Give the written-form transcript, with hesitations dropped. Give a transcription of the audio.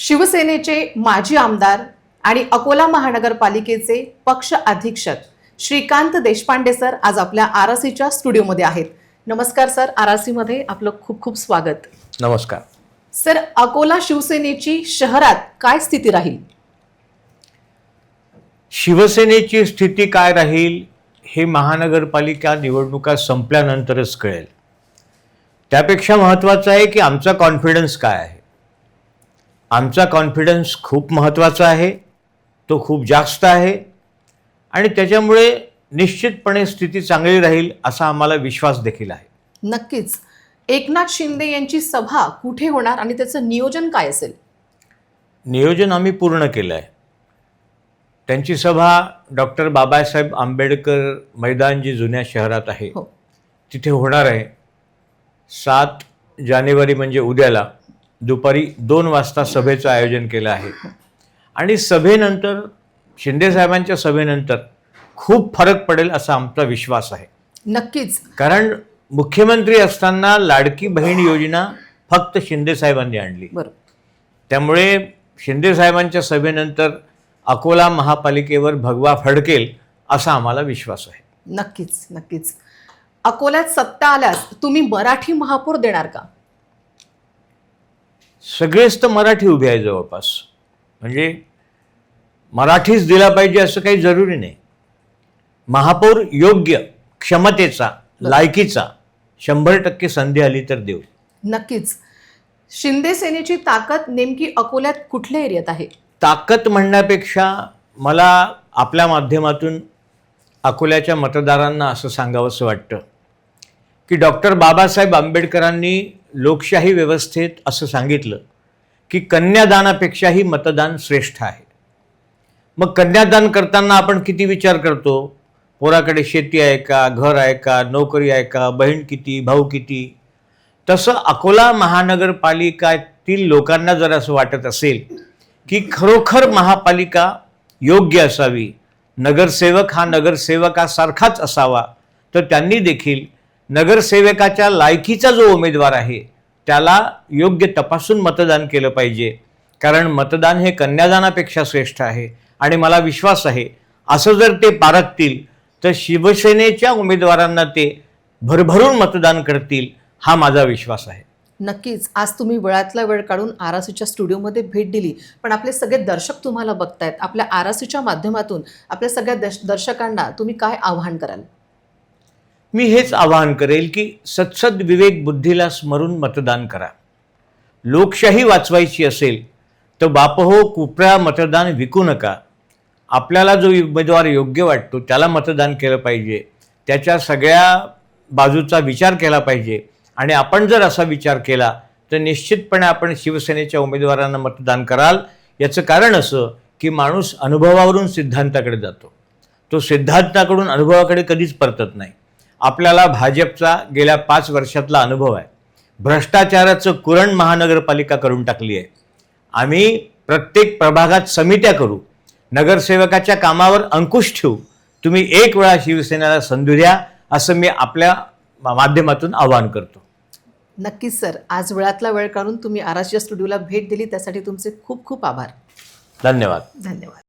शिवसेनेचे माजी आमदार आणि अकोला महानगरपालिकेचे पक्ष अधीक्षक श्रीकांत देशपांडे सर आज आपल्या आरसीच्या स्टुडिओमध्ये आहेत. नमस्कार सर, आरसी मध्ये आपलं खूप खूप स्वागत. नमस्कार सर, अकोला शिवसेनेची शहरात काय स्थिती राहील? शिवसेनेची स्थिती काय राहील हे महानगरपालिका निवडणुका संपल्यानंतरच कळेल. त्यापेक्षा महत्त्वाचं आहे की आमचा कॉन्फिडन्स काय आहे. आमचा कॉन्फिडन्स खूप महत्त्वाचा आहे, तो खूप जास्त आहे आणि त्याच्यामुळे निश्चितपणे स्थिती चांगली राहील असा आम्हाला विश्वास देखील आहे. नक्कीच. एकनाथ शिंदे यांची सभा कुठे होणार आणि त्याचं नियोजन काय असेल? नियोजन आम्ही पूर्ण केलं आहे. त्यांची सभा डॉक्टर बाबासाहेब आंबेडकर मैदान जी जुन्या शहरात आहे हो. तिथे होणार आहे. 7 जानेवारी म्हणजे उद्याला दुपारी 2 वाजता सभेचं आयोजन केलं आहे. आणि सभेनंतर शिंदेसाहेबांच्या सभेनंतर खूप फरक पडेल असा आमचा विश्वास आहे. नक्कीच. कारण मुख्यमंत्री असताना लाडकी बहीण योजना फक्त शिंदेसाहेबांनी आणली. बरोबर. त्यामुळे शिंदेसाहेबांच्या सभेनंतर अकोला महापालिकेवर भगवा फडकेल असा आम्हाला विश्वास आहे. नक्कीच नक्कीच. अकोल्यात सत्ता आल्यास तुम्ही मराठी महापौर देणार का? सगळेच तर मराठी उभे आहे जवळपास, म्हणजे मराठीच दिला पाहिजे असं काही जरुरी नाही. महापौर योग्य, क्षमतेचा, लायकीचा 100% संधी आली तर देऊ. नक्कीच. शिंदे सेनेची ताकद नेमकी अकोल्यात कुठल्या एरियात आहे? ताकद म्हणण्यापेक्षा मला आपल्या माध्यमातून अकोल्याच्या मतदारांना असं सांगावंसं वाटतं की डॉक्टर बाबासाहेब आंबेडकरांनी लोकशाही व्यवस्थेत असं सांगितलं की कन्यादानापेक्षाही मतदान श्रेष्ठ आहे. मग कन्यादान करताना आपण किती विचार करतो? पोराकडे शेती आहे का, घर आहे का, नोकरी आहे का, बहीण किती, भाऊ किती. तसं अकोला महानगरपालिकेतील लोकांना जर असं वाटत असेल की खरोखर महापालिका योग्य असावी, नगरसेवक हा नगरसेवकासारखाच असावा, तर त्यांनी देखील नगरसेवकाच्या लायकीचा जो उमेदवार आहे त्याला योग्य तपासून मतदान केलं पाहिजे. कारण मतदान हे कन्यादानापेक्षा श्रेष्ठ आहे आणि मला विश्वास आहे असं जर ते पारखतील तर शिवसेनेच्या उमेदवारांना ते भरभरून मतदान करतील हा माझा विश्वास आहे. नक्कीच. आज तुम्ही वेळातला वेळ काढून आरसीच्या स्टुडिओमध्ये भेट दिली, पण आपले सगळे दर्शक तुम्हाला बघतायत. आपल्या आरसीच्या माध्यमातून आपल्या सगळ्या दर्शकांना तुम्ही काय आवाहन कराल? मी हेच आवाहन करेल की सत्सद विवेक बुद्धीला स्मरून मतदान करा. लोकशाही वाचवायची असेल तर बापहो कुपऱ्या मतदान विकू नका. आपल्याला जो उमेदवार योग्य वाटतो त्याला मतदान केलं पाहिजे. त्याच्या सगळ्या बाजूचा विचार केला पाहिजे आणि आपण जर असा विचार केला तर निश्चितपणे आपण शिवसेनेच्या उमेदवारांना मतदान कराल. याचं कारण असं की माणूस अनुभवावरून सिद्धांताकडे जातो, तो सिद्धांताकडून अनुभवाकडे कधीच परतत नाही. आपल्याला भाजपचा गेल्या 5 वर्षातला अनुभव आहे. भ्रष्टाचाराचं कुरण महानगरपालिका करून टाकली आहे. आम्ही प्रत्येक प्रभागात समित्या करू, नगरसेवकाच्या कामावर अंकुश ठेवू. तुम्ही एक वेळा शिवसेनेला संधी द्या असं मी आपल्या माध्यमातून आवाहन करतो. नक्कीच सर, आज वेळातला वेळ काढून तुम्ही आरसीच्या स्टुडिओला भेट दिली त्यासाठी तुमचे खूप खूप आभार. धन्यवाद. धन्यवाद.